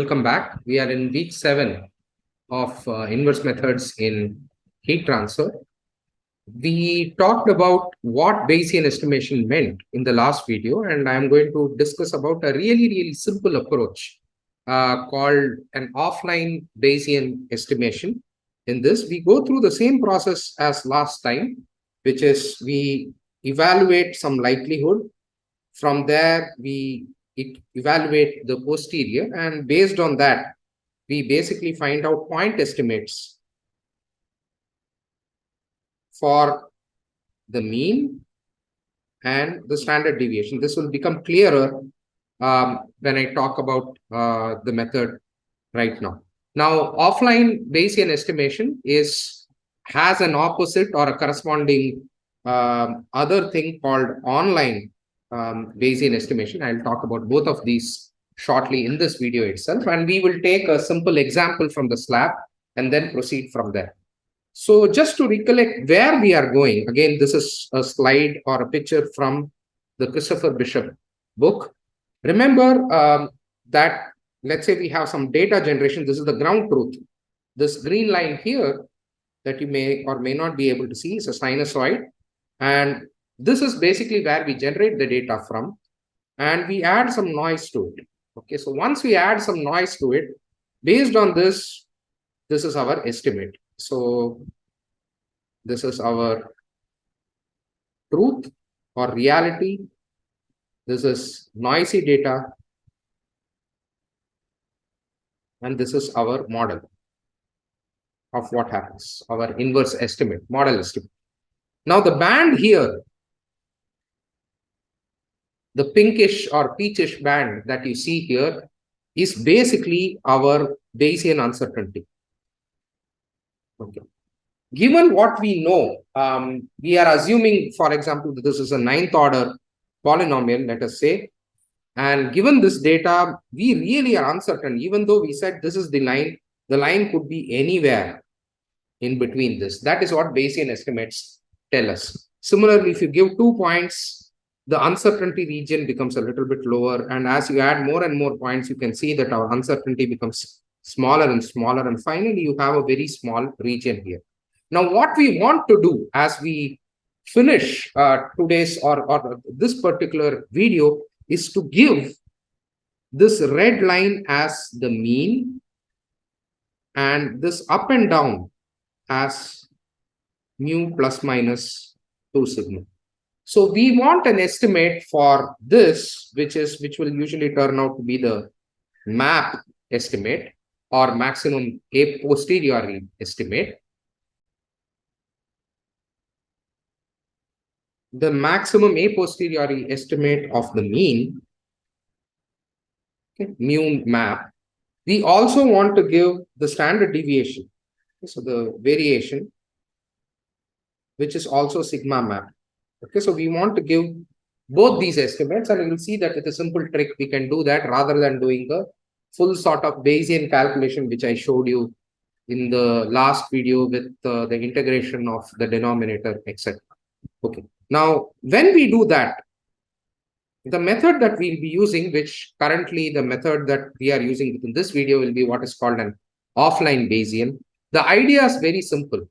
welcome back. We are in week 7 of inverse methods in heat transfer. We talked about what Bayesian estimation meant in the last video, and I'm going to discuss about a really simple approach called an offline Bayesian estimation. In this, we go through the same process as last time, which is we evaluate some likelihood. From there, we evaluate the posterior, and based on that, we basically find out point estimates for the mean and the standard deviation. This will become clearer when I talk about the method right now. Now, offline Bayesian estimation has an opposite or a corresponding other thing called online Bayesian estimation. I'll talk about both of these shortly in this video itself, and we will take a simple example from the slab and then proceed from there. So just to recollect where we are going, again, this is a slide or a picture from the Christopher Bishop book. Remember that, let's say we have some data generation. This is the ground truth. This green line here that you may or may not be able to see is a sinusoid. And this is basically where we generate the data from, and we add some noise to it. Okay, so once we add some noise to it, based on this, this is our estimate. So this is our truth or reality. This is noisy data. And this is our model of what happens, our inverse estimate, model estimate. Now the band here, the pinkish or peachish band that you see here is basically our Bayesian uncertainty. Okay. Given what we know, we are assuming, for example, that this is a 9th order polynomial, let us say, and given this data, we really are uncertain. Even though we said this is the line could be anywhere in between this. That is what Bayesian estimates tell us. Similarly, if you give 2 points, the uncertainty region becomes a little bit lower. And as you add more and more points, you can see that our uncertainty becomes smaller and smaller. And finally, you have a very small region here. Now, what we want to do as we finish today's or this particular video is to give this red line as the mean and this up and down as mu plus minus 2 sigma. So we want an estimate for this, which will usually turn out to be the map estimate or maximum a posteriori estimate. The maximum a posteriori estimate of the mean, okay, mu map. We also want to give the standard deviation, so the variation, which is also sigma map. Okay, so we want to give both these estimates, and you will see that with a simple trick, we can do that rather than doing the full sort of Bayesian calculation, which I showed you in the last video with the integration of the denominator, etc. Okay, now when we do that, the method that we'll be using, which currently the method that we are using in this video will be what is called an offline Bayesian. The idea is very simple.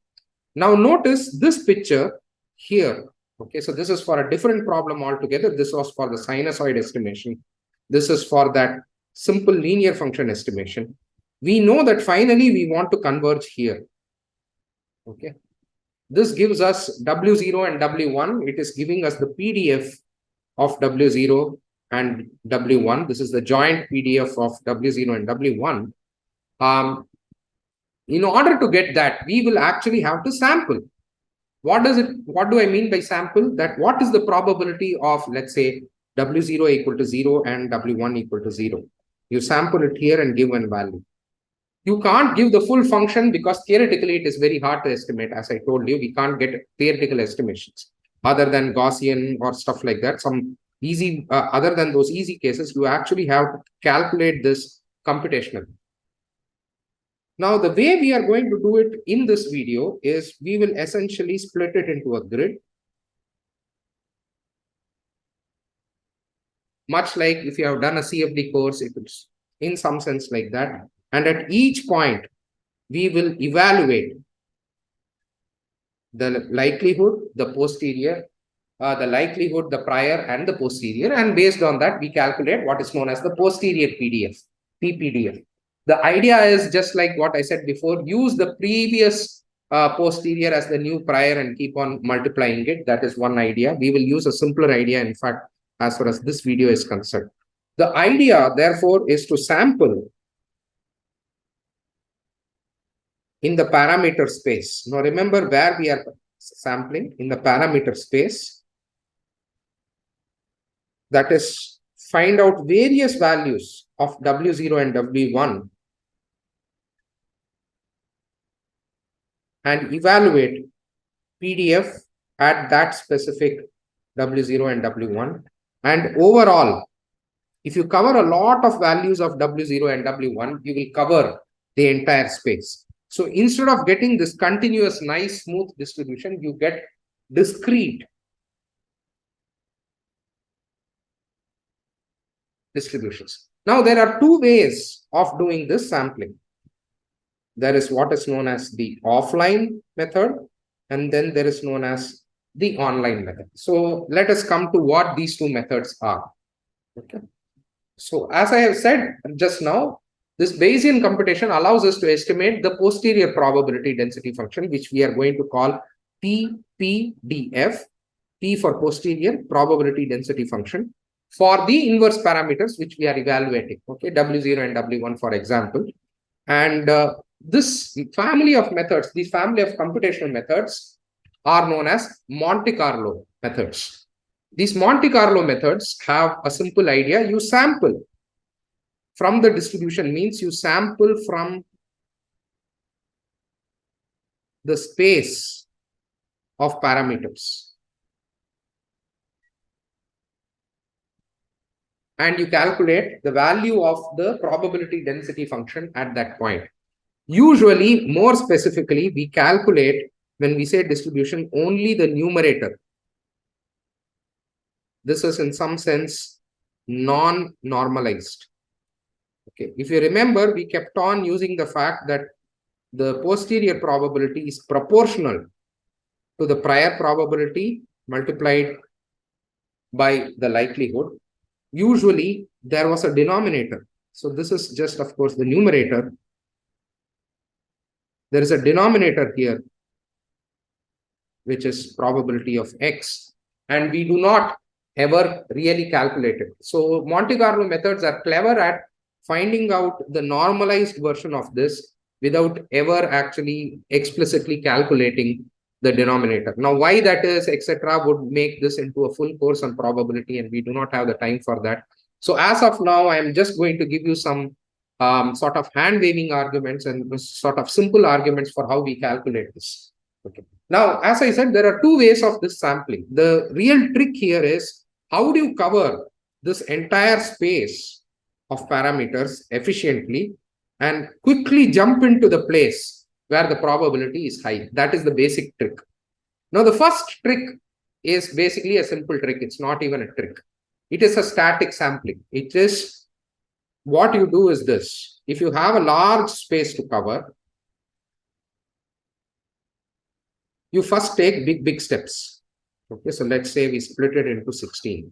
Now notice this picture here. Okay, so this is for a different problem altogether. This was for the sinusoid estimation. This is for that simple linear function estimation. We know that finally we want to converge here. Okay, this gives us W0 and W1. It is giving us the PDF of W0 and W1. This is the joint PDF of W0 and W1. In order to get that, we will actually have to sample. What do I mean by sample? That what is the probability of, let's say, W0 equal to 0 and W1 equal to 0? You sample it here and give one value. You can't give the full function because theoretically it is very hard to estimate. As I told you, we can't get theoretical estimations other than Gaussian or stuff like that. Some easy, other than those easy cases, you actually have to calculate this computationally. Now, the way we are going to do it in this video is we will essentially split it into a grid. Much like if you have done a CFD course, in some sense like that. And at each point, we will evaluate the likelihood, the posterior, the likelihood, the prior, and the posterior. And based on that, we calculate what is known as the posterior PDF, PPDF. The idea is just like what I said before, use the previous posterior as the new prior and keep on multiplying it. That is one idea. We will use a simpler idea, in fact, as far as this video is concerned. The idea, therefore, is to sample in the parameter space. Now, remember where we are sampling in the parameter space. That is, find out various values of W0 and W1 and evaluate PDF at that specific W0 and W1. And overall, if you cover a lot of values of W0 and W1, you will cover the entire space. So instead of getting this continuous, nice, smooth distribution, you get discrete distributions. Now, there are two ways of doing this sampling. There is what is known as the offline method, and then there is known as the online method. So let us come to what these two methods are. Okay. So as I have said just now, this Bayesian computation allows us to estimate the posterior probability density function, which we are going to call PPDF, P for posterior probability density function, for the inverse parameters which we are evaluating, okay, W0 and W1, for example. And this family of methods, these family of computational methods are known as Monte Carlo methods. These Monte Carlo methods have a simple idea. You sample from the distribution, means you sample from the space of parameters. And you calculate the value of the probability density function at that point. Usually, more specifically, we calculate, when we say distribution, only the numerator. This is in some sense non-normalized. Okay. If you remember, we kept on using the fact that the posterior probability is proportional to the prior probability multiplied by the likelihood. Usually, there was a denominator. So this is just, of course, the numerator. There is a denominator here, which is probability of X. And we do not ever really calculate it. So Monte Carlo methods are clever at finding out the normalized version of this without ever actually explicitly calculating the denominator. Now, why that is, etc., would make this into a full course on probability, and we do not have the time for that. So as of now, I am just going to give you some sort of hand-waving arguments and sort of simple arguments for how we calculate this. Okay. Now, as I said, there are two ways of this sampling. The real trick here is, how do you cover this entire space of parameters efficiently and quickly jump into the place where the probability is high? That is the basic trick. Now, the first trick is basically a simple trick. It's not even a trick. It is a static sampling. It is, what you do is this. If you have a large space to cover, you first take big steps. Okay, so let's say we split it into 16.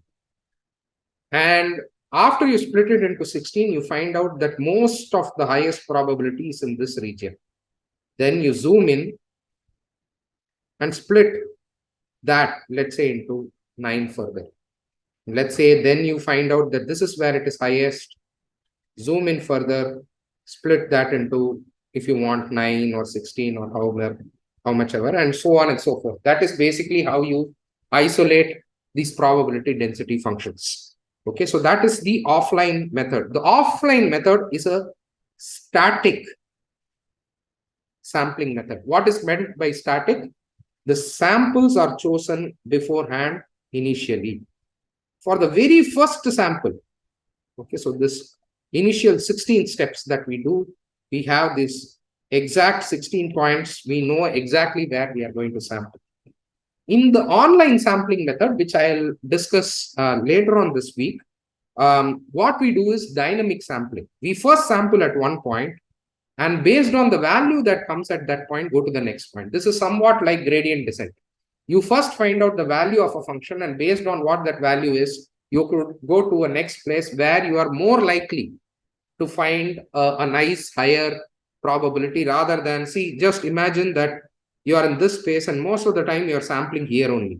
And after you split it into 16, you find out that most of the highest probability is in this region. Then you zoom in and split that, let's say, into 9 further. Let's say then you find out that this is where it is highest. Zoom in further, split that into, if you want, 9 or 16 or how much ever, and so on and so forth. That is basically how you isolate these probability density functions. Okay, so that is the offline method. The offline method is a static sampling method. What is meant by static? The samples are chosen beforehand initially. For the very first sample, okay, so this initial 16 steps that we do, we have this exact 16 points. We know exactly where we are going to sample. In the online sampling method, which I'll discuss later on this week, what we do is dynamic sampling. We first sample at one point, and based on the value that comes at that point, go to the next point. This is somewhat like gradient descent. You first find out the value of a function, and based on what that value is, you could go to a next place where you are more likely to find a nice higher probability, rather than, see, just imagine that you are in this space and most of the time you are sampling here only.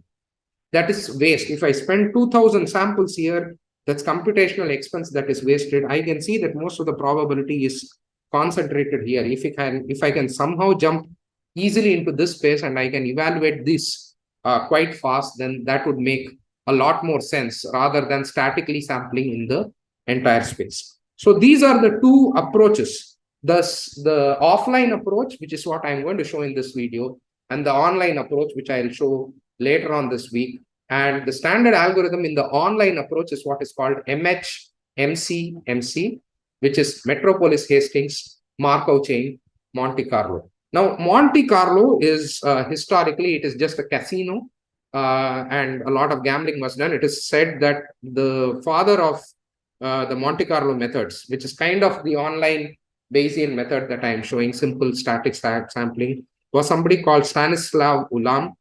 That is waste. If I spend 2000 samples here, that's computational expense that is wasted. I can see that most of the probability is concentrated here. If I can somehow jump easily into this space and I can evaluate this quite fast, then that would make a lot more sense rather than statically sampling in the entire space. So these are the two approaches. Thus, the offline approach, which is what I'm going to show in this video, and the online approach, which I'll show later on this week. And the standard algorithm in the online approach is what is called MHMC, which is Metropolis Hastings Markov chain Monte Carlo. Now, Monte Carlo is historically, it is just a casino, and a lot of gambling was done. It is said that the father of the Monte Carlo methods, which is kind of the online Bayesian method that I am showing, simple static sampling, was somebody called Stanislav Ulam.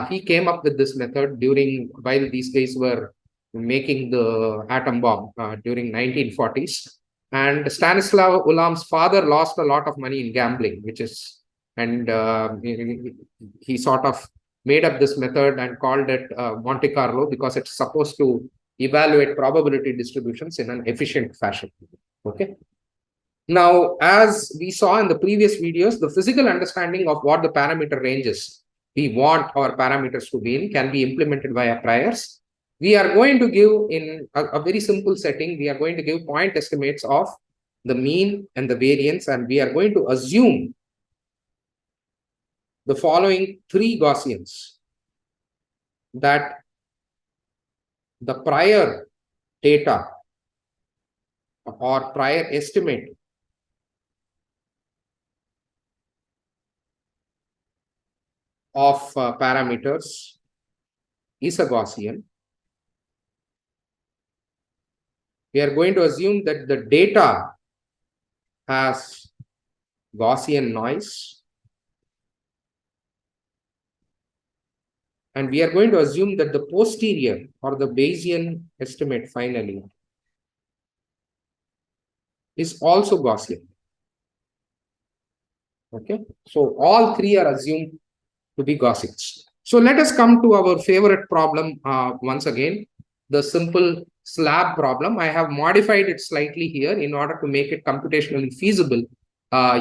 He came up with this method while these guys were making the atom bomb during 1940s. And Stanislav Ulam's father lost a lot of money in gambling, he sort of made up this method and called it Monte Carlo, because it's supposed to evaluate probability distributions in an efficient fashion. Okay. Now, as we saw in the previous videos, the physical understanding of what the parameter ranges we want our parameters to be in can be implemented via priors. We are going to give, in a very simple setting, we are going to give point estimates of the mean and the variance, and we are going to assume the following three Gaussians: that the prior data or prior estimate of parameters is a Gaussian. We are going to assume that the data has Gaussian noise. And we are going to assume that the posterior or the Bayesian estimate finally is also Gaussian. Okay, so all three are assumed to be Gaussians. So let us come to our favorite problem once again, the simple slab problem. I have modified it slightly here in order to make it computationally feasible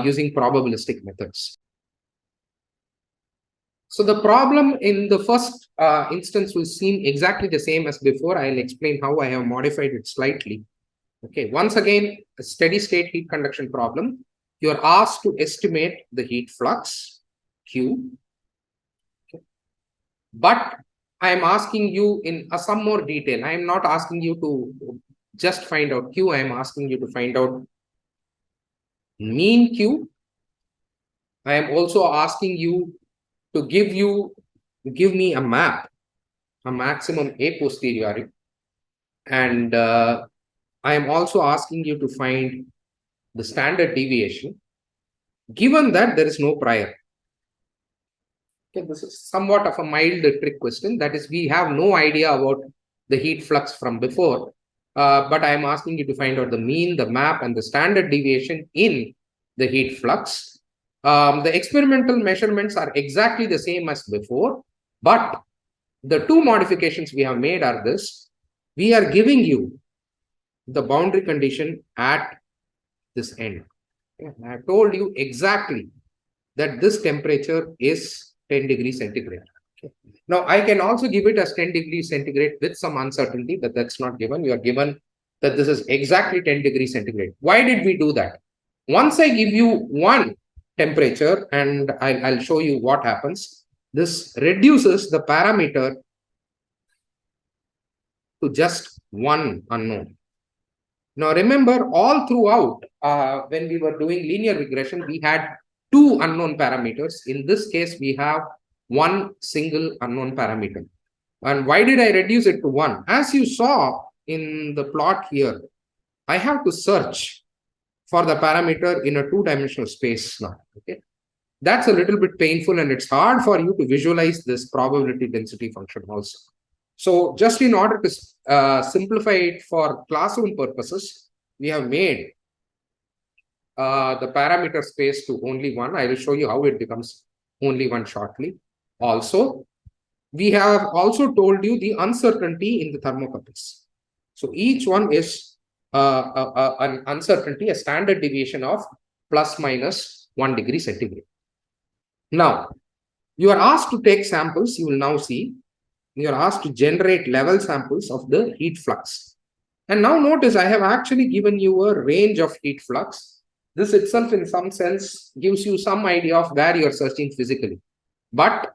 using probabilistic methods. So the problem in the first instance will seem exactly the same as before. I'll explain how I have modified it slightly. Okay, once again, a steady state heat conduction problem. You are asked to estimate the heat flux, Q. Okay. But I am asking you in some more detail. I am not asking you to just find out Q. I am asking you to find out mean Q. I am also asking you to give me a map, a maximum a posteriori. And I am also asking you to find the standard deviation, given that there is no prior. Okay, this is somewhat of a mild trick question. That is, we have no idea about the heat flux from before, but I am asking you to find out the mean, the map, and the standard deviation in the heat flux. The experimental measurements are exactly the same as before, but the two modifications we have made are this: we are giving you the boundary condition at this end. Okay. I have told you exactly that this temperature is 10 degrees centigrade. Okay. Now, I can also give it as 10 degrees centigrade with some uncertainty, but that's not given. You are given that this is exactly 10 degrees centigrade. Why did we do that? Once I give you one temperature, and I'll show you what happens, this reduces the parameter to just one unknown. Now, remember, all throughout, when we were doing linear regression, we had two unknown parameters. In this case, we have one single unknown parameter. And why did I reduce it to one? As you saw, in the plot here, I have to search for the parameter in a two-dimensional space now. Okay, that's a little bit painful, and it's hard for you to visualize this probability density function also. So just in order to simplify it for classroom purposes, we have made the parameter space to only one. I will show you how it becomes only one shortly. Also, we have also told you the uncertainty in the thermocouples. So each one is an uncertainty, a standard deviation of plus minus 1 degree centigrade. Now, you are asked to take samples. You will now see you are asked to generate level samples of the heat flux. And now notice I have actually given you a range of heat flux. This itself in some sense gives you some idea of where you are searching physically. But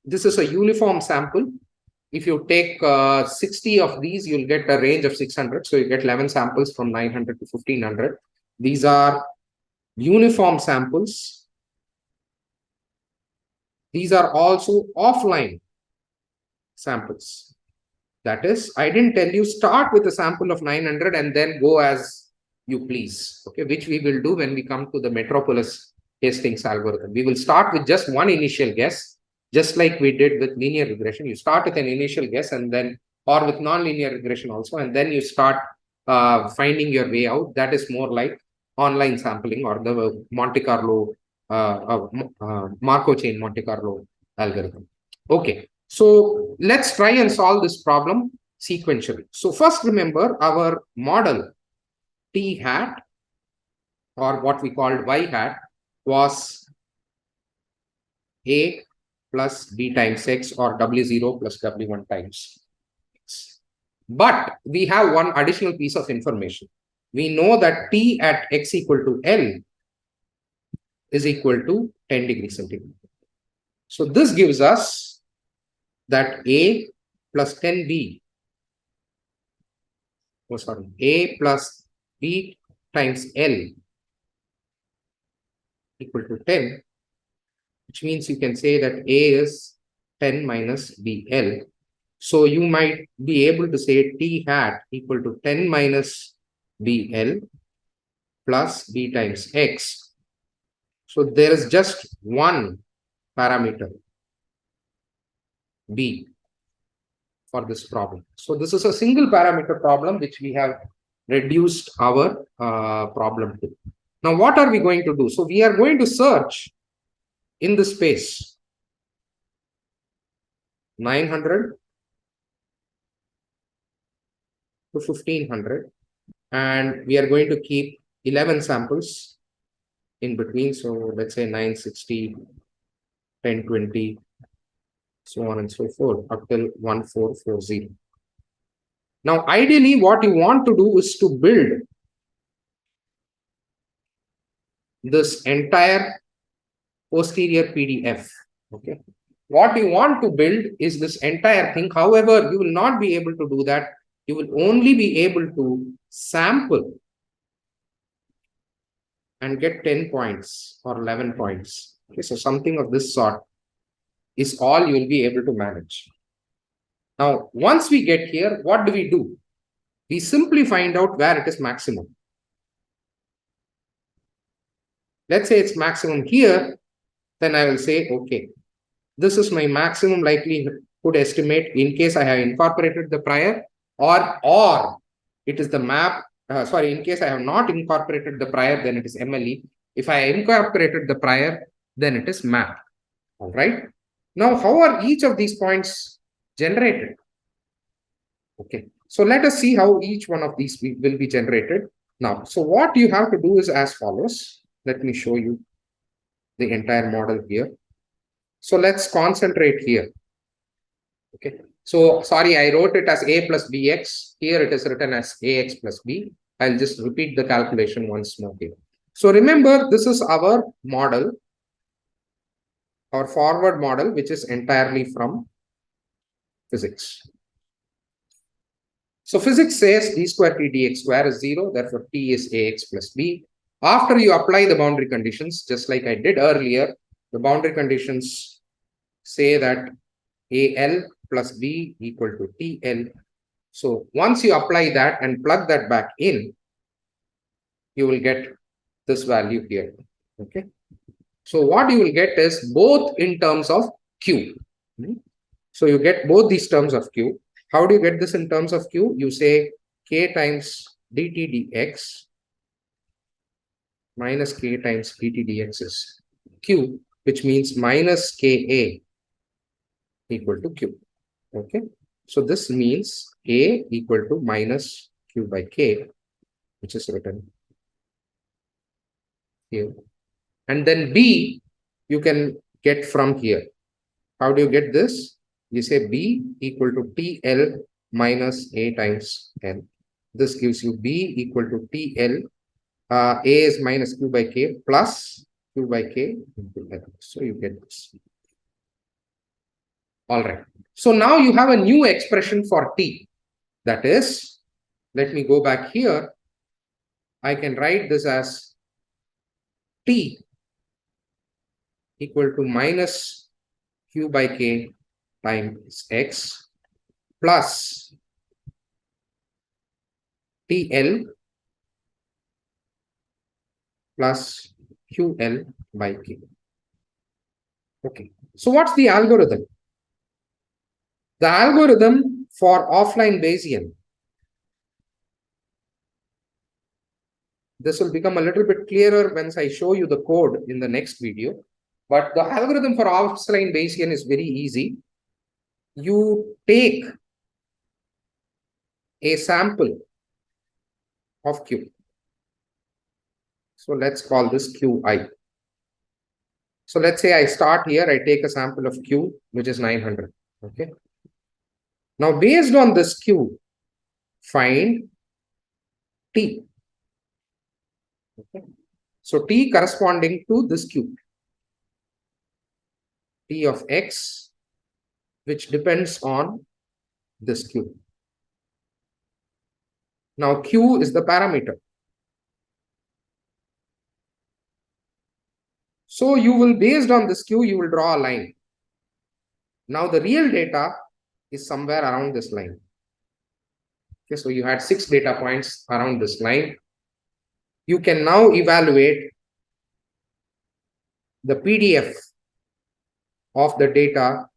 this is a uniform sample. If you take 60 of these, you'll get a range of 600. So you get 11 samples from 900 to 1500. These are uniform samples. These are also offline samples. That is, I didn't tell you start with a sample of 900 and then go as you please, okay, which we will do when we come to the Metropolis Hastings algorithm. We will start with just one initial guess, just like we did with linear regression. You start with an initial guess and then, or with nonlinear regression also, and then you start finding your way out. That is more like online sampling or the Monte Carlo, Markov chain Monte Carlo algorithm. Okay. So let's try and solve this problem sequentially. So first remember our model T hat, or what we called Y hat, was A plus B times X, or W0 plus W1 times X. But we have one additional piece of information. We know that T at X equal to L is equal to 10 degrees centigrade. So this gives us that A plus 10B, A plus B times L equal to 10, which means you can say that A is 10 minus BL. So you might be able to say T hat equal to 10 minus BL plus B times X. So there is just one parameter, B, for this problem. So this is a single parameter problem which we have reduced our problem to. Now what are we going to do? So we are going to search in the space 900 to 1500, and we are going to keep 11 samples in between. So let's say 960, 1020, so on and so forth, up till 1440. Now, ideally, what you want to do is to build this entire posterior PDF. Okay. What you want to build is this entire thing. However, you will not be able to do that. You will only be able to sample and get 10 points or 11 points. Okay, so something of this sort is all you will be able to manage. Now, once we get here, what do? We simply find out where it is maximum. Let's say it's maximum here, then I will say, okay, this is my maximum likelihood estimate in case I have incorporated the prior, or it is the map. In case I have not incorporated the prior, then it is MLE. If I incorporated the prior, then it is map. All right. Now, how are each of these points generated? Okay. So let us see how each one of these will be generated. Now, so what you have to do is as follows. Let me show you the entire model here. So let's concentrate here. Okay. So sorry, I wrote it as A plus BX. Here it is written as AX plus B. I'll just repeat the calculation once more here. So remember, this is our model, our forward model, which is entirely from physics. So physics says d square t dx square is 0, therefore t is ax plus b. After you apply the boundary conditions, just like I did earlier, the boundary conditions say that al plus b equal to tl. So once you apply that and plug that back in, you will get this value here. Okay. So what you will get is both in terms of Q. So you get both these terms of Q. How do you get this in terms of Q? You say K times dt dx minus K times dt dx is Q, which means minus Ka equal to Q. Okay. So this means A equal to minus Q by K, which is written here. And then B, you can get from here. How do you get this? You say B equal to TL minus A times L. This gives you B equal to TL. A is minus Q by K plus Q by K into L. So you get this. All right. So now you have a new expression for T. That is, let me go back here. I can write this as T equal to minus Q by K times X plus TL plus QL by K. Okay. So what's the algorithm? The algorithm for offline Bayesian, this will become a little bit clearer once I show you the code in the next video. But the algorithm for offline Bayesian is very easy. You take a sample of Q. So let's call this Qi. So let's say I start here, I take a sample of Q, which is 900. Okay. Now, based on this Q, find T. Okay. So T corresponding to this Q. T of X, which depends on this Q. Now, Q is the parameter. So you will, based on this Q, you will draw a line. Now, the real data is somewhere around this line. Okay, so you had 6 data points around this line. You can now evaluate the PDF of the data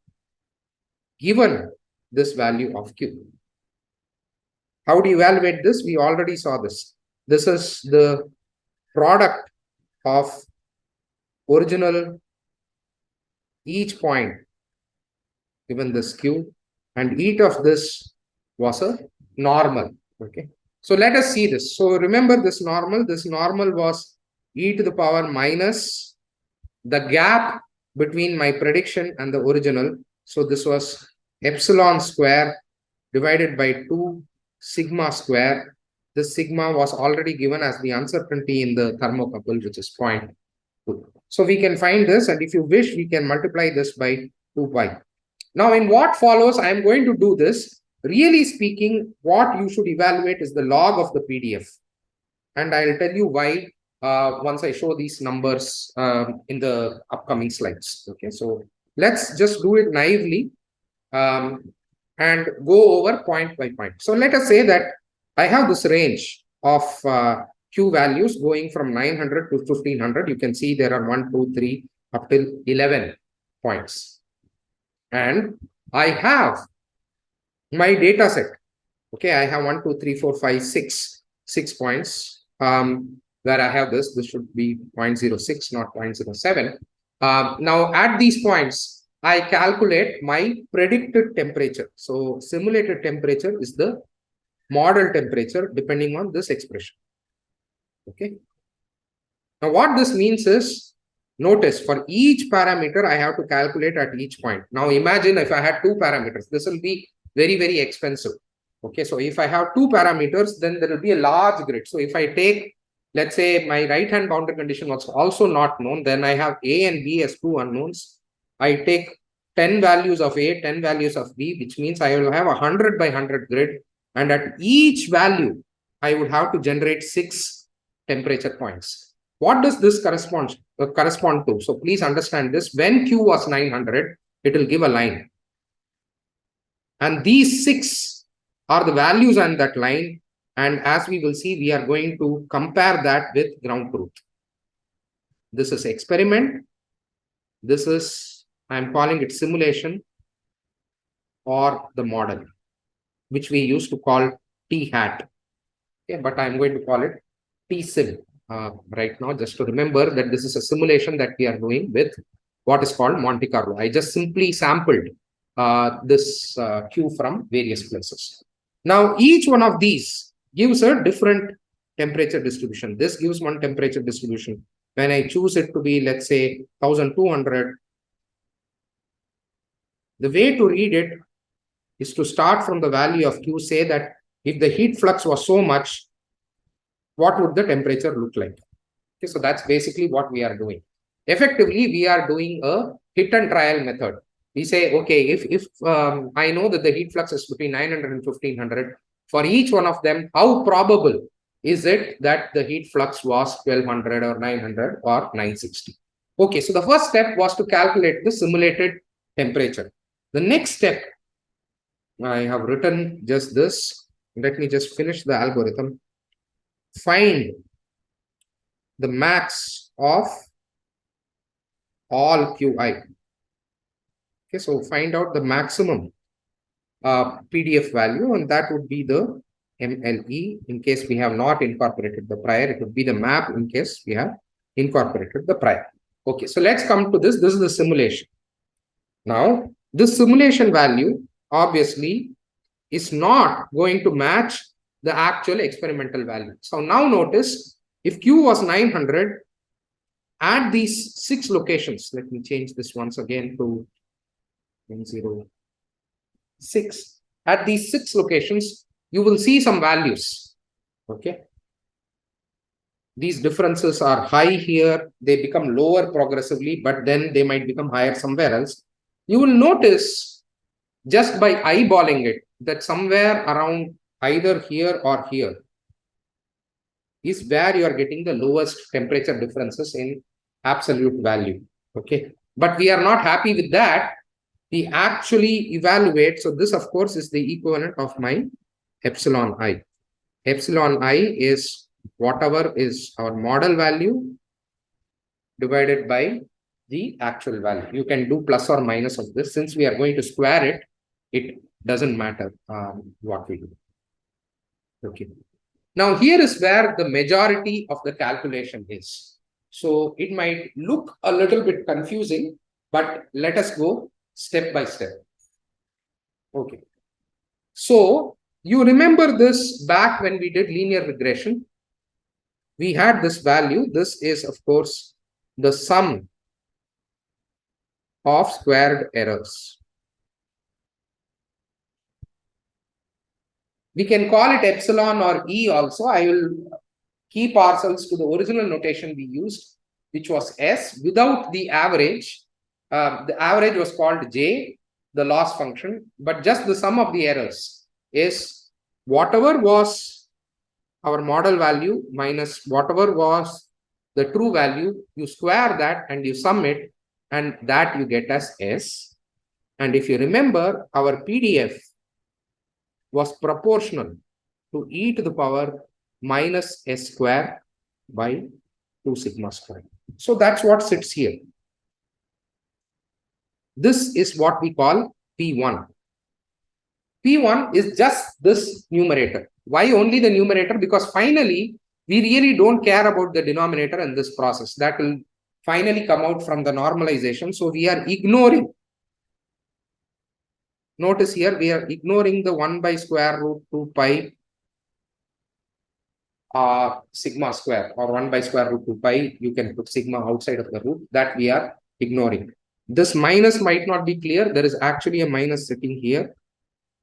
given this value of Q. How do you evaluate this? We already saw this. This is the product of original each point given this Q, and each of this was a normal. Okay. So let us see this. So remember this normal was e to the power minus the gap between my prediction and the original. So this was epsilon square divided by 2 sigma square. This sigma was already given as the uncertainty in the thermocouple, which is 0.2. So we can find this, and if you wish, we can multiply this by 2 pi. Now, in what follows, I am going to do this. Really speaking, what you should evaluate is the log of the PDF. And I'll tell you why once I show these numbers in the upcoming slides. Okay, so let's just do it naively and go over point by point. So let us say that I have this range of Q values going from 900 to 1500. You can see there are 1, 2, 3 up till 11 points. And I have my data set. Okay, I have 1, 2, 3, 4, 5, 6 points where I have this. This should be 0.06, not 0.07. Now, at these points, I calculate my predicted temperature. So, simulated temperature is the model temperature depending on this expression. Okay. Now, what this means is, notice for each parameter, I have to calculate at each point. Now, imagine if I had 2 parameters, this will be very, very expensive. Okay, so if I have 2 parameters, then there will be a large grid. So if I take, let's say my right-hand boundary condition was also not known, then I have A and B as 2 unknowns. I take 10 values of A, 10 values of B, which means I will have a 100 by 100 grid. And at each value, I would have to generate 6 temperature points. What does this correspond to? So please understand this. When Q was 900, it will give a line. And these 6 are the values on that line. And as we will see, we are going to compare that with ground truth. This is experiment. This is, I'm calling it simulation or the model, which we used to call T hat. Okay, but I'm going to call it T sim right now, just to remember that this is a simulation that we are doing with what is called Monte Carlo. I just simply sampled this Q from various places. Now, each one of these gives a different temperature distribution. This gives one temperature distribution. When I choose it to be, let's say, 1200, the way to read it is to start from the value of Q, say that if the heat flux was so much, what would the temperature look like? Okay, so that's basically what we are doing. Effectively, we are doing a hit and trial method. We say, okay, if I know that the heat flux is between 900 and 1500, for each one of them, how probable is it that the heat flux was 1200 or 900 or 960? Okay, so the first step was to calculate the simulated temperature. The next step, I have written just this. Let me just finish the algorithm. Find the max of all Qi. Okay, so find out the maximum PDF value, and that would be the MLE. In case we have not incorporated the prior, it would be the map in case we have incorporated the prior. Okay, so let's come to this. This is the simulation. Now, this simulation value obviously is not going to match the actual experimental value. So now notice, if Q was 900, at these 6 locations, let me change this once again to 106. At these 6 locations, you will see some values. Okay. These differences are high here. They become lower progressively, but then they might become higher somewhere else. You will notice just by eyeballing it that somewhere around either here or here is where you are getting the lowest temperature differences in absolute value. Okay. But we are not happy with that. We actually evaluate. So this, of course, is the equivalent of my epsilon I. Epsilon I is whatever is our model value divided by the actual value. You can do plus or minus of this. Since we are going to square it, it doesn't matter what we do. Okay. Now, here is where the majority of the calculation is. So it might look a little bit confusing, but let us go step by step. Okay. So you remember this back when we did linear regression. We had this value. This is, of course, the sum of squared errors. We can call it epsilon or E also. I will keep ourselves to the original notation we used, which was S without the average. The average was called J, the loss function, but just the sum of the errors is whatever was our model value minus whatever was the true value, you square that and you sum it, and that you get as S. And if you remember, our PDF was proportional to e to the power minus S square by 2 sigma square. So that's what sits here. This is what we call P1. P1 is just this numerator. Why only the numerator? Because finally, we really don't care about the denominator in this process. That will finally come out from the normalization. So we are ignoring. Notice here, we are ignoring the 1 by square root 2 pi sigma square, or 1 by square root 2 pi. You can put sigma outside of the root. That we are ignoring. This minus might not be clear. There is actually a minus sitting here,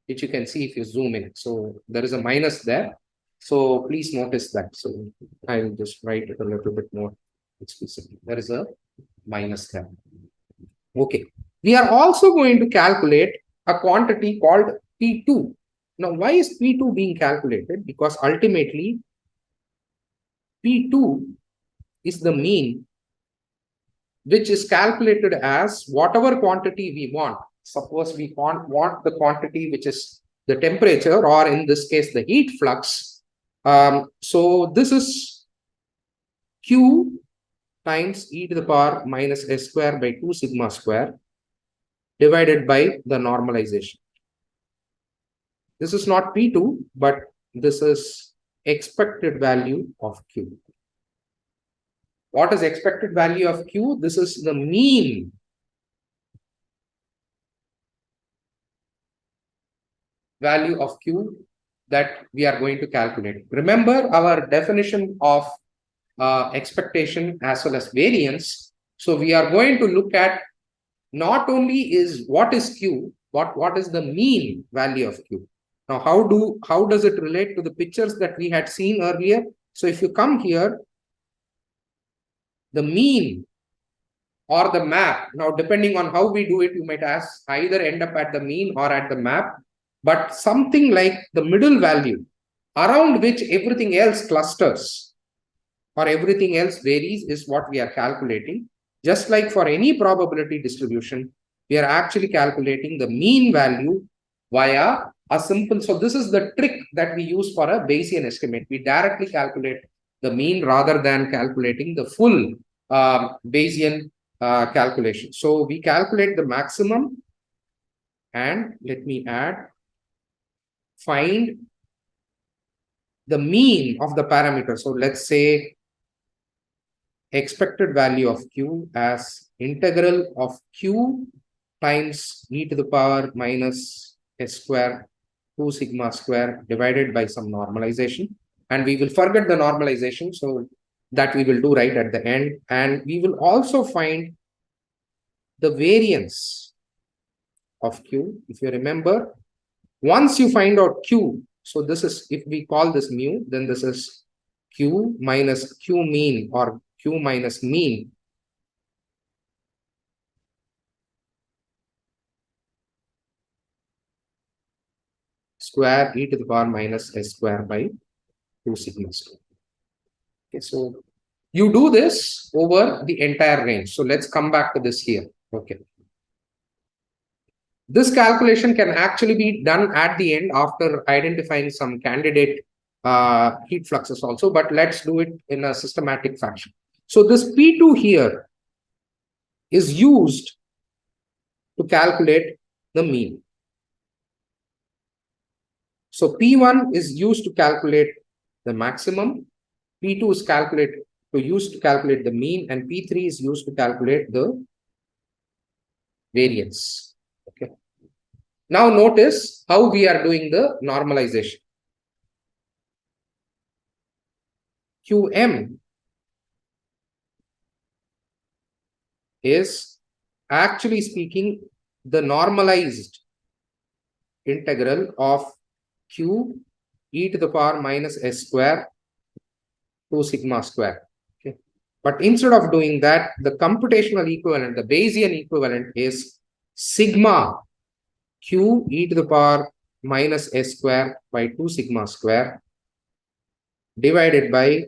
which you can see if you zoom in. So there is a minus there. So please notice that. So I will just write it a little bit more explicitly. There is a minus there. Okay. We are also going to calculate a quantity called P2. Now, why is P2 being calculated? Because ultimately, P2 is the mean, which is calculated as whatever quantity we want. Suppose we want the quantity which is the temperature, or in this case, the heat flux. So this is Q times e to the power minus s square by 2 sigma square divided by the normalization. This is not P2, but this is expected value of Q. What is expected value of Q? This is the mean value of Q that we are going to calculate. Remember our definition of expectation as well as variance. So we are going to look at not only is what is Q, but what is the mean value of Q. Now, how does it relate to the pictures that we had seen earlier? So if you come here, the mean or the map, now depending on how we do it, you might either end up at the mean or at the map, but something like the middle value around which everything else clusters or everything else varies is what we are calculating. Just like for any probability distribution, we are actually calculating the mean value via a simple. So this is the trick that we use for a Bayesian estimate. We directly calculate the mean rather than calculating the full Bayesian calculation. So we calculate the maximum, and let me add, find the mean of the parameter. So let's say expected value of Q as integral of Q times e to the power minus s square 2 sigma square divided by some normalization. And we will forget the normalization, so that we will do right at the end. And we will also find the variance of Q. If you remember, once you find out Q, so this is, if we call this mu, then this is Q minus Q mean or Q minus mean square e to the power minus s square by 2 sigma square. Okay, so you do this over the entire range. So let's come back to this here. Okay. This calculation can actually be done at the end after identifying some candidate heat fluxes also, but let's do it in a systematic fashion. So this P2 here is used to calculate the mean. So P1 is used to calculate the maximum, P2 is used to calculate the mean, and P3 is used to calculate the variance. Okay. Now notice how we are doing the normalization. Qm is actually speaking the normalized integral of Q e to the power minus s square 2 sigma square. Okay. But instead of doing that, the computational equivalent, the Bayesian equivalent is sigma Q e to the power minus s square by 2 sigma square divided by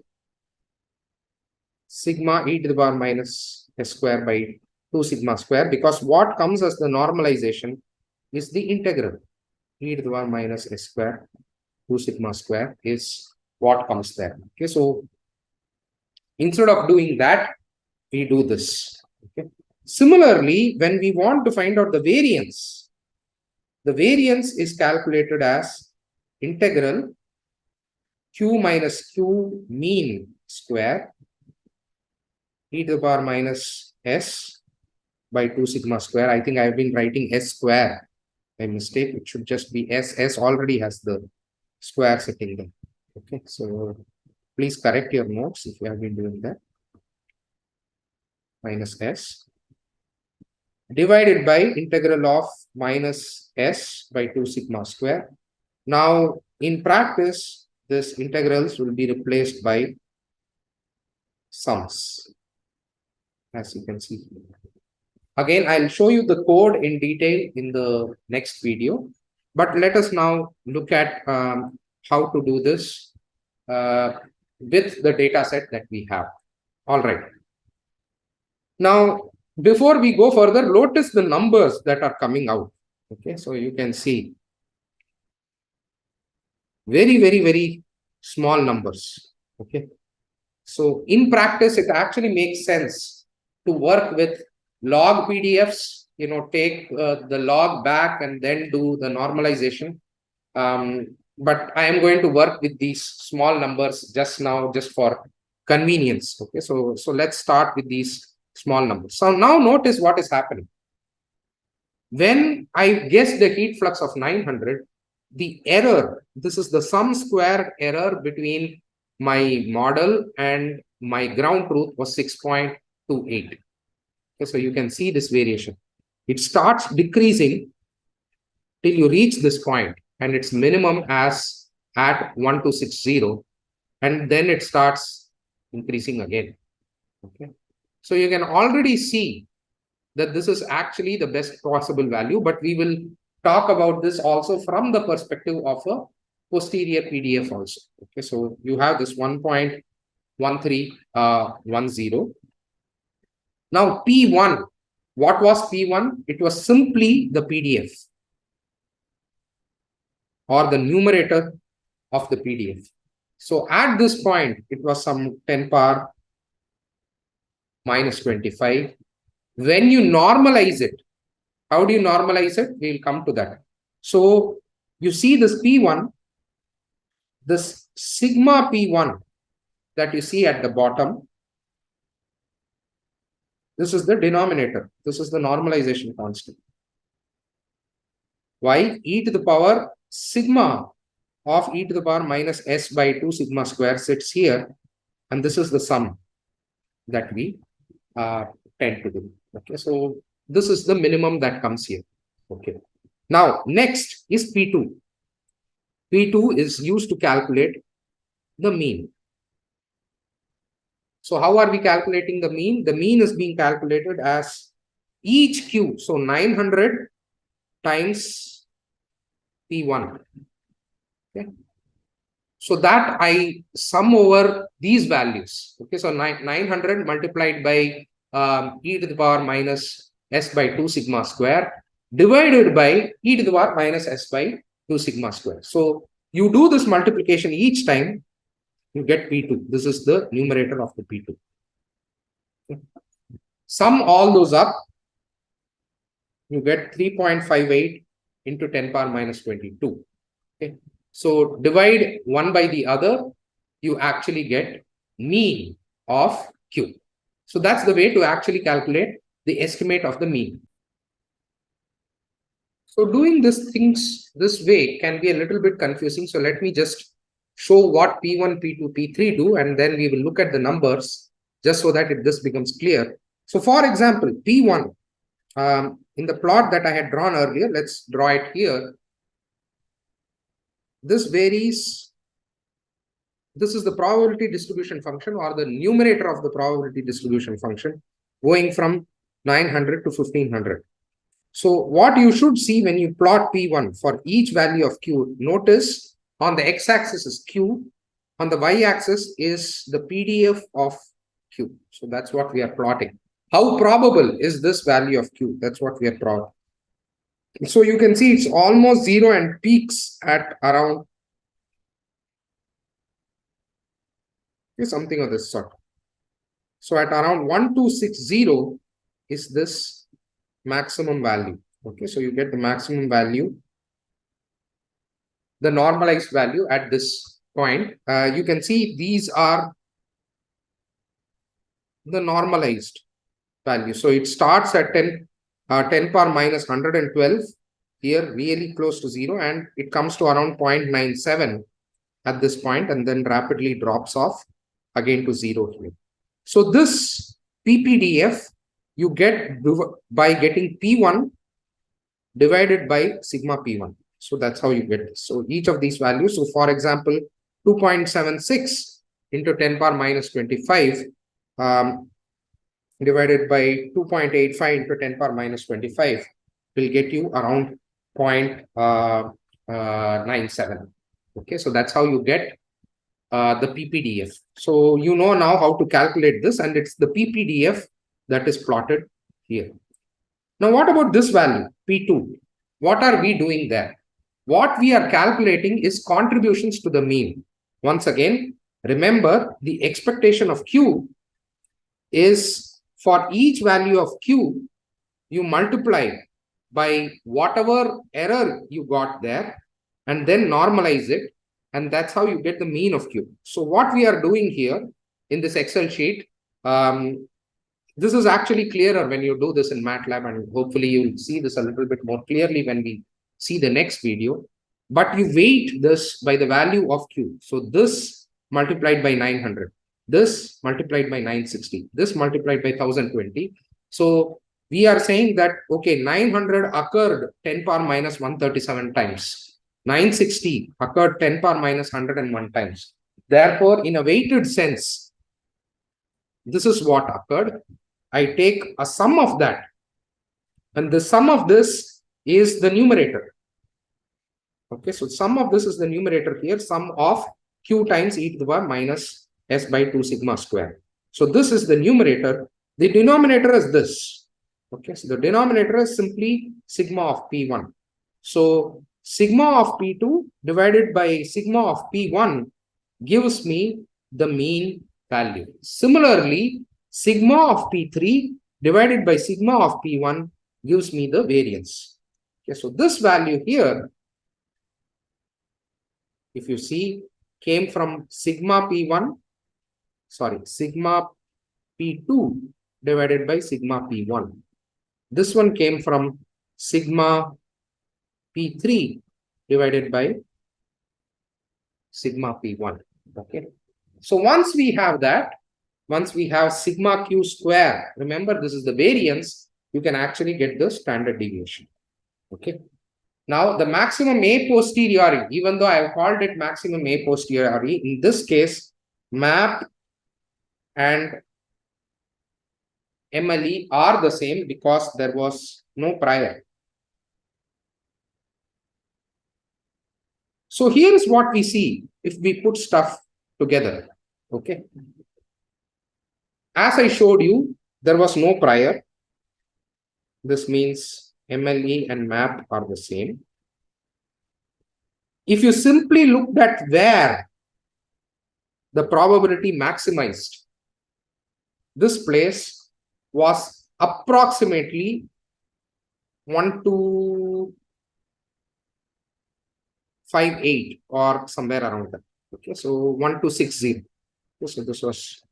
sigma e to the power minus s square by 2 sigma square, because what comes as the normalization is the integral e to the power minus s square 2 sigma square is what comes there. Okay, so instead of doing that, we do this. Okay. Similarly, when we want to find out the variance is calculated as integral Q minus Q mean square e to the power minus s by 2 sigma square. I think I've been writing s square by mistake. It should just be s. S already has the square sitting there. Okay, so please correct your notes if you have been doing that. Minus s divided by integral of minus s by 2 sigma square. Now, in practice, this integrals will be replaced by sums, as you can see here. Again, I'll show you the code in detail in the next video, but let us now look at how to do this with the data set that we have. All right. Now, before we go further, notice the numbers that are coming out. Okay, so you can see Very, very, very small numbers. Okay. So in practice, it actually makes sense to work with log PDFs, take the log back and then do the normalization. But I am going to work with these small numbers just now, just for convenience. Okay, so let's start with these small numbers. So now notice what is happening. When I guess the heat flux of 900, the error, this is the sum square error between my model and my ground truth, was 6.28. Okay, so you can see this variation. It starts decreasing till you reach this point, and its minimum as at 1260, and then it starts increasing again. Okay, so you can already see that this is actually the best possible value, but we will talk about this also from the perspective of a posterior PDF also. Okay, so you have this 1.1310. Now P1, what was P1? It was simply the PDF or the numerator of the PDF. So at this point, it was some 10 power minus 25. When you normalize it, how do you normalize it? We'll come to that. So you see this P1, this sigma P1 that you see at the bottom. This is the denominator. This is the normalization constant. Why? E to the power sigma of e to the power minus s by 2 sigma square sits here. And this is the sum that we tend to do. Okay, so this is the minimum that comes here. Okay. Now, next is P2. P2 is used to calculate the mean. So how are we calculating the mean? The mean is being calculated as each Q. So 900 times P1. Okay. So that I sum over these values. Okay. So 900 multiplied by e to the power minus s by 2 sigma square divided by e to the power minus s by 2 sigma square. So you do this multiplication each time, you get P2. This is the numerator of the P2. Okay. Sum all those up, you get 3.58 into 10 power minus 22. Okay. So divide one by the other, you actually get mean of Q. So that's the way to actually calculate the estimate of the mean. So doing these things this way can be a little bit confusing. So let me just show what P1, P2, P3 do, and then we will look at the numbers just so that this becomes clear. So for example, P1, in the plot that I had drawn earlier, let's draw it here. This varies. This is the probability distribution function, or the numerator of the probability distribution function, going from 900 to 1500. So what you should see when you plot P1 for each value of Q, notice on the x-axis is Q, on the y-axis is the PDF of Q. So that's what we are plotting. How probable is this value of Q? That's what we are plotting. So you can see it's almost zero and peaks at around something of this sort. So at around 1260 is this maximum value. Okay, so you get the maximum value, the normalized value at this point. You can see these are the normalized value. So it starts at 10 power minus 112 here, really close to zero, and it comes to around 0.97 at this point, and then rapidly drops off again to zero here. So this PPDF you get by getting P1 divided by sigma P1. So that's how you get this. So each of these values, so for example, 2.76 into 10 power minus 25 divided by 2.85 into 10 power minus 25 will get you around 0.97. Okay, so that's how you get the PPDF. So you know now how to calculate this, and it's the PPDF that is plotted here. Now, what about this value, P2? What are we doing there? What we are calculating is contributions to the mean. Once again, remember the expectation of Q is for each value of Q, you multiply by whatever error you got there and then normalize it. And that's how you get the mean of Q. So what we are doing here in this Excel sheet, this is actually clearer when you do this in MATLAB, and hopefully you'll see this a little bit more clearly when we see the next video. But you weight this by the value of Q. So this multiplied by 900, this multiplied by 960, this multiplied by 1020. So we are saying that, okay, 900 occurred 10 power minus 137 times. 960 occurred 10 power minus 101 times. Therefore, in a weighted sense, this is what occurred. I take a sum of that, and the sum of this is the numerator. Okay, so sum of this is the numerator here, sum of Q times e to the power minus s by 2 sigma square. So this is the numerator. The denominator is this. Okay, so the denominator is simply sigma of P1. So sigma of P2 divided by sigma of P1 gives me the mean value. Similarly, sigma of P3 divided by sigma of P1 gives me the variance. Okay, so this value here, if you see, came from sigma P1, sigma P2 divided by sigma P1. This one came from sigma P3 divided by sigma P1. Okay. So once we have that, once we have sigma Q square, remember this is the variance, you can actually get the standard deviation. Okay. Now the maximum a posteriori, even though I have called it maximum a posteriori, in this case, MAP and MLE are the same because there was no prior. So here is what we see if we put stuff together. Okay. As I showed you, there was no prior. This means MLE and MAP are the same. If you simply looked at where the probability maximized, this place was approximately 1258 or somewhere around that. Okay, so 1260. So this was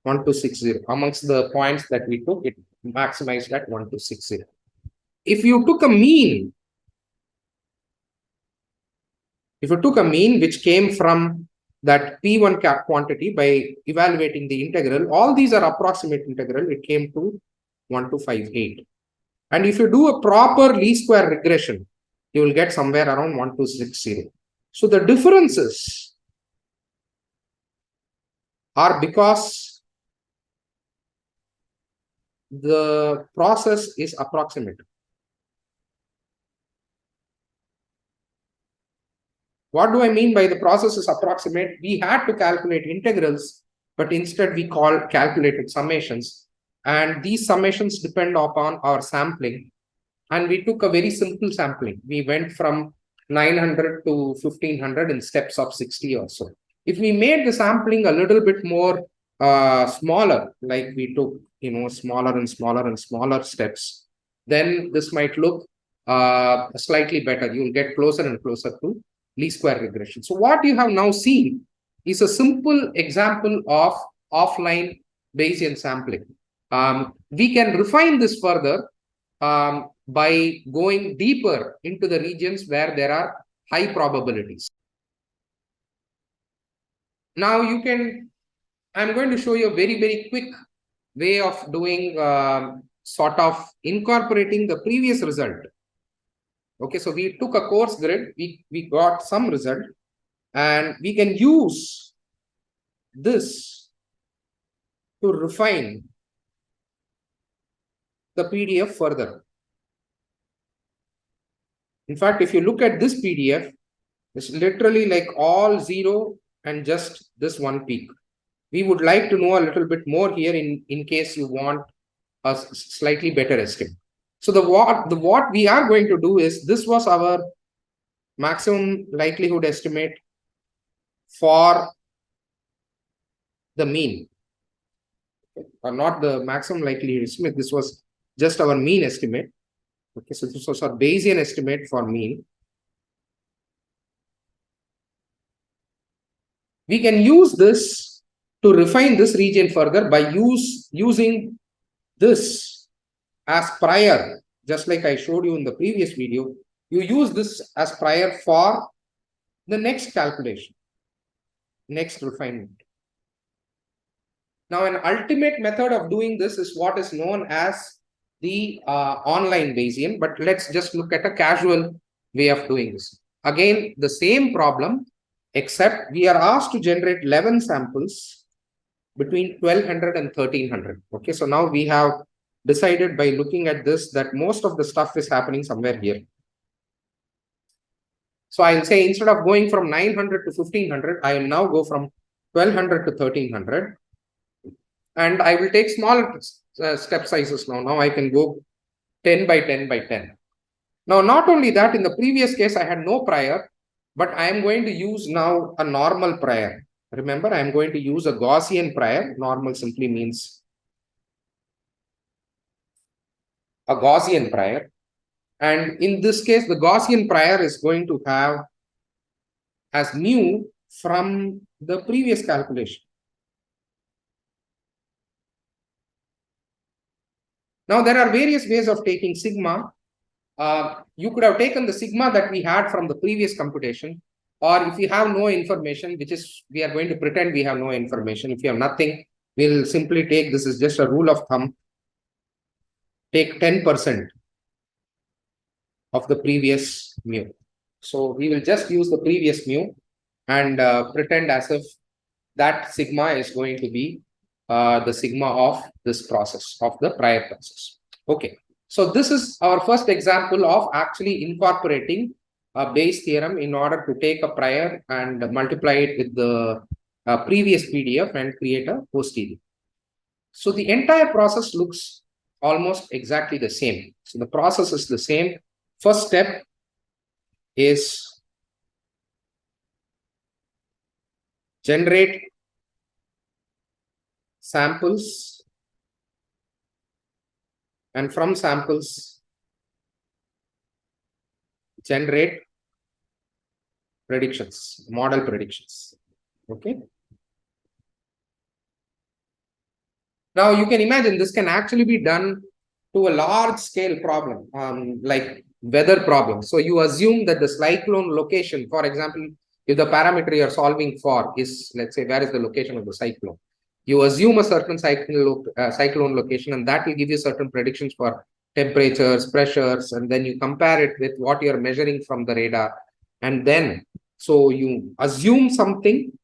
1260. Amongst the points that we took, it maximized at 1260. If you took a mean, which came from that P1 quantity by evaluating the integral, all these are approximate integral, it came to 1258. And if you do a proper least square regression, you will get somewhere around 1260. So the differences are because the process is approximate. What do I mean by the process is approximate? We had to calculate integrals, but instead we calculated summations. And these summations depend upon our sampling. And we took a very simple sampling. We went from 900 to 1500 in steps of 60 or so. If we made the sampling a little bit more smaller, like we took, smaller and smaller and smaller steps, then this might look slightly better. You will get closer and closer to least square regression. So what you have now seen is a simple example of offline Bayesian sampling. We can refine this further by going deeper into the regions where there are high probabilities. Now I'm going to show you a very, very quick way of doing sort of incorporating the previous result. Okay, so we took a course grid, we got some result, and we can use this to refine the PDF further. In fact, if you look at this PDF, it's literally like all zero and just this one peak. We would like to know a little bit more here in case you want a slightly better estimate. So what we are going to do is, this was our maximum likelihood estimate for the mean, or not the maximum likelihood estimate. This was just our mean estimate. Okay, so this was our Bayesian estimate for mean. We can use this to refine this region further by using this as prior, just like I showed you in the previous video. You use this as prior for the next calculation, next refinement. Now, an ultimate method of doing this is what is known as the online Bayesian, but let's just look at a casual way of doing this. Again, the same problem, except we are asked to generate 11 samples between 1200 and 1300. Okay, so now we have decided by looking at this that most of the stuff is happening somewhere here. So I'll say instead of going from 900 to 1500, I will now go from 1200 to 1300. And I will take smaller step sizes now. Now I can go 10 by 10 by 10. Now, not only that, in the previous case, I had no prior, but I am going to use now a normal prior. Remember, I am going to use a Gaussian prior. Normal simply means a Gaussian prior. And in this case, the Gaussian prior is going to have as mu from the previous calculation. Now, there are various ways of taking sigma. You could have taken the sigma that we had from the previous computation, or if you have no information, which is we are going to pretend we have no information. If you have nothing, we'll simply take, this is just a rule of thumb, take 10% of the previous mu. So we will just use the previous mu and pretend as if that sigma is going to be the sigma of this process, of the prior process. Okay. So this is our first example of actually incorporating a Bayes theorem in order to take a prior and multiply it with the previous PDF and create a posterior. So the entire process looks almost exactly the same. So the process is the same. First step is generate samples, and from samples generate predictions, model predictions. Okay. Now you can imagine this can actually be done to a large scale problem, like weather problem. So you assume that the cyclone location, for example, if the parameter you are solving for is, let's say, where is the location of the cyclone? You assume a certain cyclone location, and that will give you certain predictions for temperatures, pressures, and then you compare it with what you're measuring from the radar. And then, so you assume something,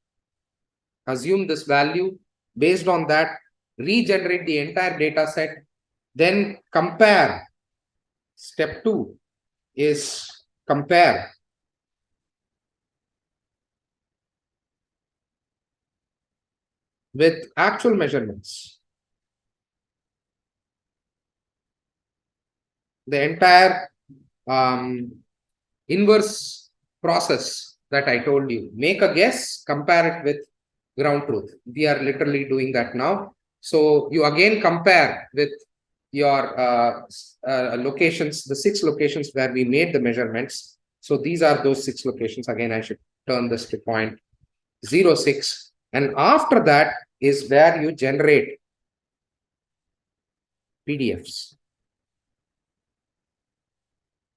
assume this value, based on that, regenerate the entire data set, then compare. Step 2 is compare with actual measurements. The entire inverse process that I told you. Make a guess, compare it with ground truth. We are literally doing that now. So you again compare with your locations, the 6 locations where we made the measurements. So these are those 6 locations. Again, I should turn this to 0.06. And after that is where you generate PDFs.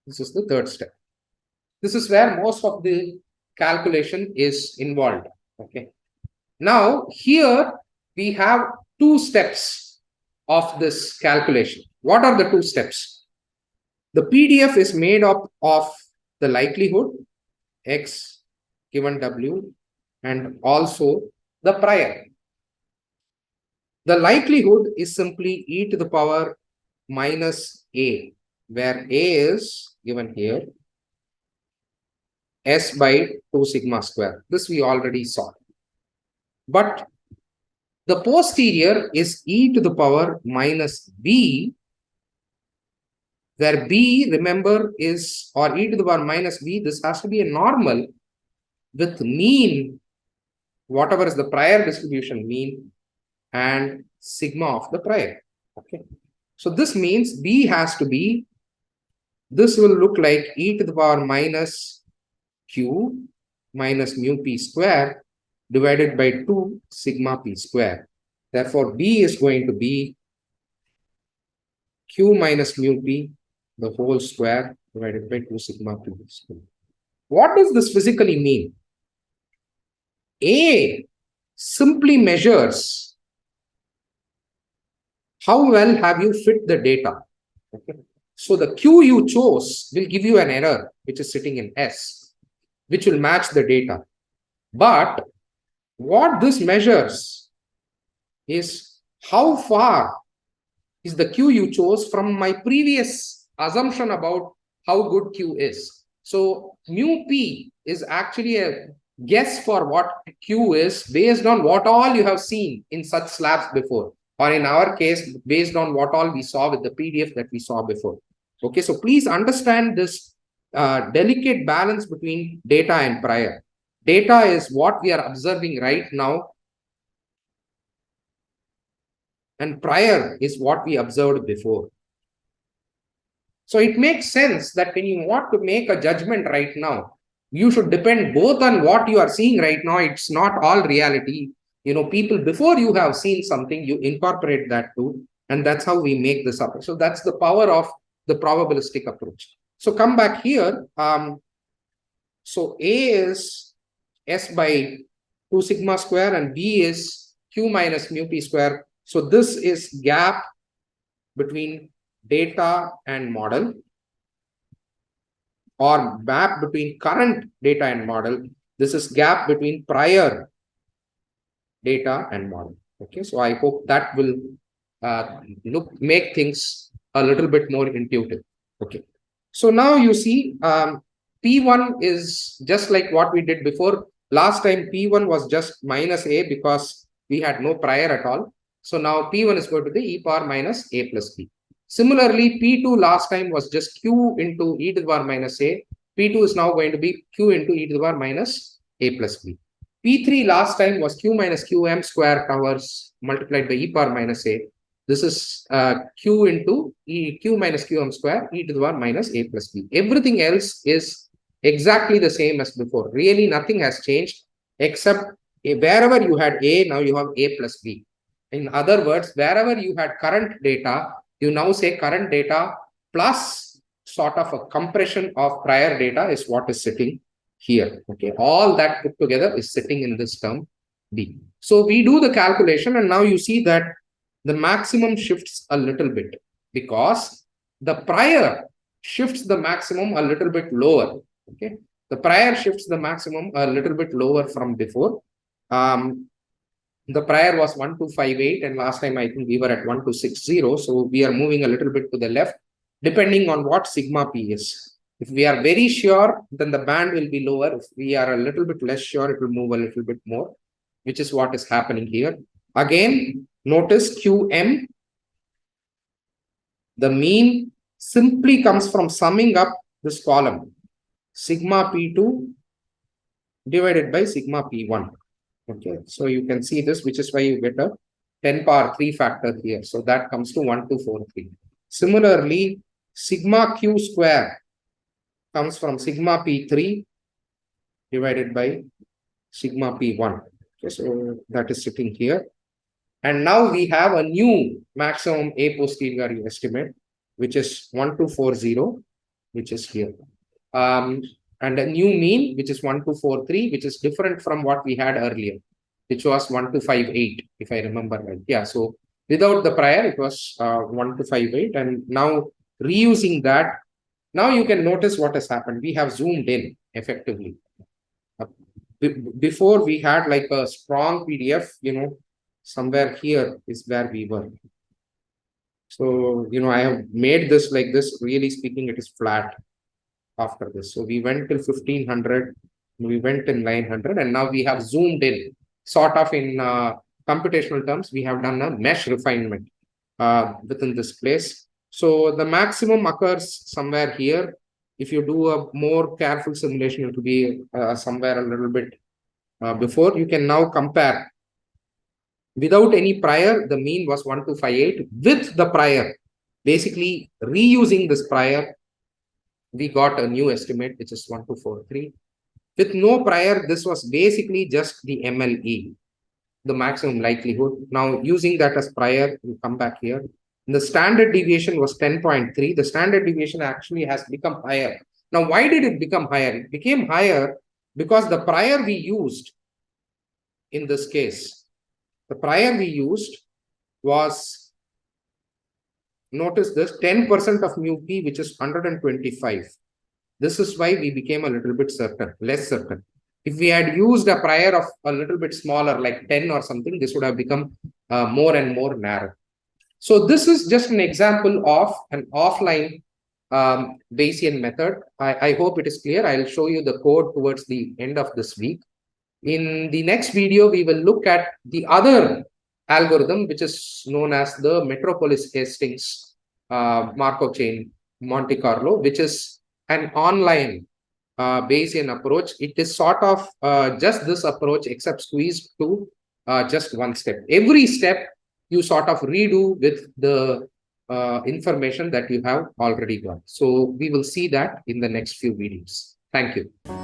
This is the third step. This is where most of the calculation is involved. Okay. Now, here we have 2 steps of this calculation. What are the 2 steps? The PDF is made up of the likelihood, X given W, and also the prior. The likelihood is simply e to the power minus A, where A is given here, S by 2 sigma square. This we already saw. But the posterior is e to the power minus B, where B, remember, is, or e to the power minus B, this has to be a normal with mean, whatever is the prior distribution mean, and sigma of the prior. Okay. So this means B has to be, this will look like e to the power minus Q minus mu P square divided by 2 sigma P square. Therefore, B is going to be Q minus mu P, the whole square divided by 2 sigma P square. What does this physically mean? A simply measures how well have you fit the data. Okay. So the Q you chose will give you an error, which is sitting in S, which will match the data. But what this measures is how far is the Q you chose from my previous assumption about how good Q is. So mu P is actually a guess for what Q is based on what all you have seen in such slabs before, or in our case, based on what all we saw with the PDF that we saw before. Okay, so please understand this delicate balance between data and prior. Data is what we are observing right now, and prior is what we observed before. So it makes sense that when you want to make a judgment right now, you should depend both on what you are seeing right now. It's not all reality. You know, people before you have seen something, you incorporate that too. And that's how we make this up. So that's the power of the probabilistic approach. So come back here. So A is S by 2 sigma square and B is Q minus mu P square. So this is gap between data and model, or gap between current data and model. This is gap between prior data and model. Okay, so I hope that will make things a little bit more intuitive. Okay, so now you see P1 is just like what we did before. Last time P1 was just minus A because we had no prior at all. So now P1 is going to be e power minus A plus B. Similarly, P2 last time was just Q into e to the power minus A. P2 is now going to be Q into e to the power minus A plus B. P3 last time was Q minus QM square towers multiplied by e power minus A. This is Q into Q minus QM square e to the power minus A plus B. Everything else is exactly the same as before. Really, nothing has changed except wherever you had A, now you have A plus B. In other words, wherever you had current data, you now say current data plus sort of a compression of prior data is what is sitting here. Okay, all that put together is sitting in this term B. So we do the calculation, and now you see that the maximum shifts a little bit because the prior shifts the maximum a little bit lower. Okay, the prior shifts the maximum a little bit lower from before. The prior was 1258, and last time I think we were at 1260. So we are moving a little bit to the left, depending on what sigma P is. If we are very sure, then the band will be lower. If we are a little bit less sure, it will move a little bit more, which is what is happening here. Again, notice QM, the mean simply comes from summing up this column, sigma P2 divided by sigma P1. Okay, so you can see this, which is why you get a 10 power 3 factor here. So that comes to 1243. Similarly, sigma Q square comes from sigma P3 divided by sigma P1. Okay, so that is sitting here. And now we have a new maximum A posterior estimate, which is 1240, which is here. And a new mean, which is 1243, which is different from what we had earlier, which was 1258, if I remember right. Yeah, so without the prior, it was 1258. And now reusing that, now you can notice what has happened. We have zoomed in effectively. Before we had like a strong PDF, you know, somewhere here is where we were. So, you know, I have made this like this. Really speaking, it is flat after this. So we went till 1500, we went till 900, and now we have zoomed in. Sort of in computational terms, we have done a mesh refinement within this place. So the maximum occurs somewhere here. If you do a more careful simulation, it will be somewhere a little bit before. You can now compare. Without any prior, the mean was 1258. With the prior, basically reusing this prior, we got a new estimate, which is 1243. With no prior, this was basically just the MLE, the maximum likelihood. Now, using that as prior, we come back here. The standard deviation was 10.3. The standard deviation actually has become higher. Now, why did it become higher? It became higher because the prior we used in this case, the prior we used was, notice this, 10% of mu p, which is 125. This is why we became a little bit certain, less certain. If we had used a prior of a little bit smaller, like 10 or something, this would have become more and more narrow. So this is just an example of an offline Bayesian method. I hope it is clear. I'll show you the code towards the end of this week. In the next video, we will look at the other algorithm, which is known as the Metropolis Hastings Markov chain Monte Carlo, which is an online Bayesian approach. It is sort of just this approach, except squeezed to just one step. Every step you sort of redo with the information that you have already got. So we will see that in the next few videos. Thank you.